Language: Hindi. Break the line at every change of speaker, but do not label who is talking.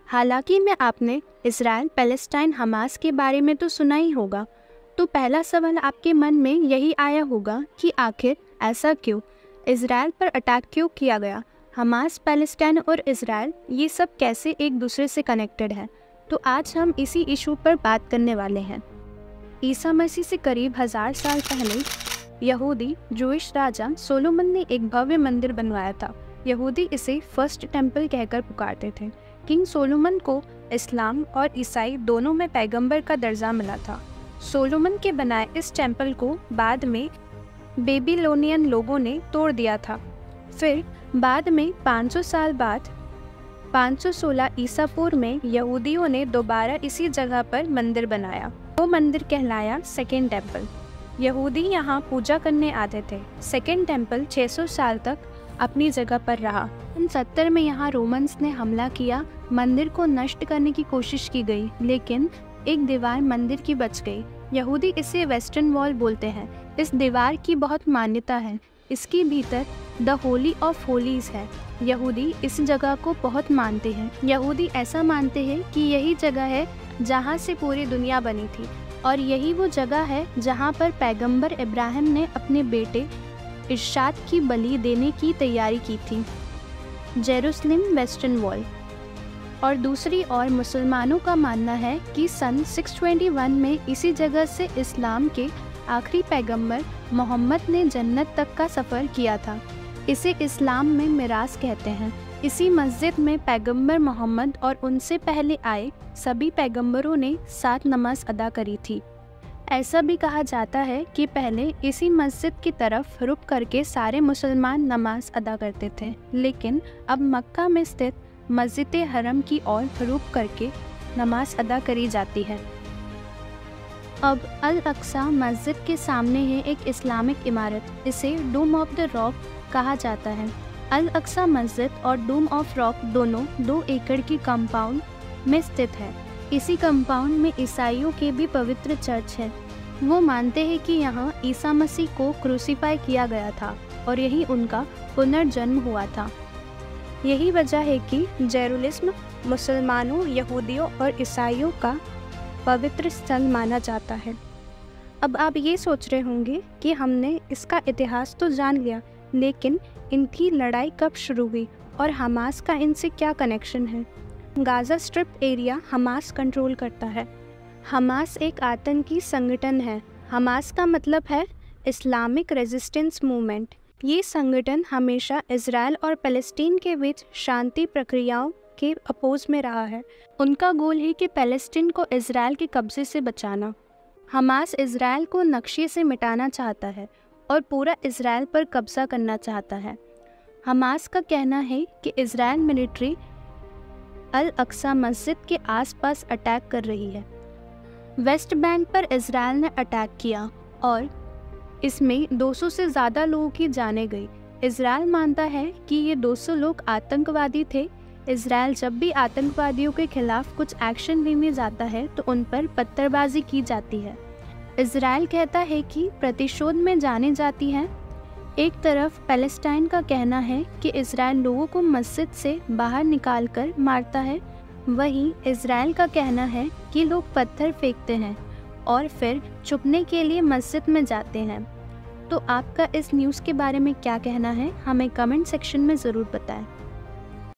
हालांकि में आपने इजराइल पैलेस्टाइन हमास के बारे में तो सुना ही होगा, तो पहला सवाल आपके मन में यही आया होगा कि आखिर ऐसा क्यों, इजराइल पर अटैक क्यों किया गया, हमास, पैलेस्टाइन और इजराइल ये सब कैसे एक दूसरे से कनेक्टेड है। तो आज हम इसी इशू पर बात करने वाले हैं। ईसा मसीह से करीब 1000 साल पहले यहूदी जूइश राजा सोलोमन ने एक भव्य मंदिर बनवाया था। यहूदी इसे फर्स्ट टेम्पल कहकर पुकारते थे। किंग सोलोमन को इस्लाम और ईसाई दोनों में पैगंबर का दर्जा मिला था। सोलोमन के बनाए इस टेम्पल को बाद में बेबीलोनियन लोगों ने तोड़ दिया था। फिर बाद में 500 साल बाद 516 ईसा पूर्व में यहूदियों ने दोबारा इसी जगह पर मंदिर बनाया। वो मंदिर कहलाया सेकेंड टेम्पल। यहूदी यहाँ पूजा करने आते थे। सेकेंड टेम्पल 600 साल तक अपनी जगह पर रहा। 70 में यहाँ रोमन्स ने हमला किया, मंदिर को नष्ट करने की कोशिश की गई, लेकिन एक दीवार मंदिर की बच गई। यहूदी इसे वेस्टर्न वॉल बोलते हैं। इस दीवार की बहुत मान्यता है। इसके भीतर द होली ऑफ होलीज है। यहूदी इस जगह को बहुत मानते हैं। यहूदी ऐसा मानते हैं कि यही जगह है जहाँ से पूरी दुनिया बनी थी, और यही वो जगह है जहाँ पर पैगंबर इब्राहिम ने अपने बेटे इशाक की बलि देने की तैयारी की थी। Jerusalem western wall. और दूसरी ओर मुसलमानों का मानना है कि सन 621 में इसी जगह से इस्लाम के आखिरी पैगंबर मोहम्मद ने जन्नत तक का सफ़र किया था। इसे इस्लाम में मिरास कहते हैं। इसी मस्जिद में पैगंबर मोहम्मद और उनसे पहले आए सभी पैगंबरों ने 7 नमाज अदा करी थी। ऐसा भी कहा जाता है कि पहले इसी मस्जिद की तरफ रुक करके सारे मुसलमान नमाज अदा करते थे, लेकिन अब मक्का में स्थित मस्जिद हरम की ओर रुक करके नमाज अदा करी जाती है। अब अल अक्सा मस्जिद के सामने है एक इस्लामिक इमारत। इसे डूम ऑफ द रॉक कहा जाता है। अल अक्सा मस्जिद और डूम ऑफ रॉक दोनों 2 एकड़ की कंपाउंड में स्थित है। इसी कंपाउंड में ईसाइयों के भी पवित्र चर्च है। वो मानते हैं कि यहाँ ईसा मसीह को क्रूसीफाई किया गया था और यही उनका पुनर्जन्म हुआ था। यही वजह है कि जेरूसलम मुसलमानों, यहूदियों और ईसाइयों का पवित्र स्थल माना जाता है। अब आप ये सोच रहे होंगे कि हमने इसका इतिहास तो जान लिया, लेकिन इनकी लड़ाई कब शुरू हुई और हमास का इनसे क्या कनेक्शन है। Gaza strip area Hamas control करता है। हमास एक आतंकी संगठन है। हमास का मतलब है इस्लामिक रेजिस्टेंस मूवमेंट। ये संगठन हमेशा इजराइल और फ़लस्तीन के बीच शांति प्रक्रियाओं के अपोज में रहा है। उनका गोल है कि फ़लस्तीन को इजराइल के कब्जे से बचाना। हमास इजराइल को नक्शे से मिटाना चाहता है और पूरा इजराइल पर कब्जा करना चाहता है। हमास का कहना है कि इजराइल मिलिट्री अल अक्सा मस्जिद के आसपास अटैक कर रही है। वेस्ट बैंक पर इजराइल ने अटैक किया और इसमें 200 से ज़्यादा लोगों की जानें गई। इजराइल मानता है कि ये 200 लोग आतंकवादी थे। इजराइल जब भी आतंकवादियों के खिलाफ कुछ एक्शन लेने जाता है तो उन पर पत्थरबाजी की जाती है। इजराइल कहता है कि प्रतिशोध में जाने जाती है। एक तरफ पैलेस्टाइन का कहना है कि इजराइल लोगों को मस्जिद से बाहर निकालकर मारता है, वहीं इजराइल का कहना है कि लोग पत्थर फेंकते हैं और फिर छुपने के लिए मस्जिद में जाते हैं। तो आपका इस न्यूज़ के बारे में क्या कहना है, हमें कमेंट सेक्शन में ज़रूर बताएं।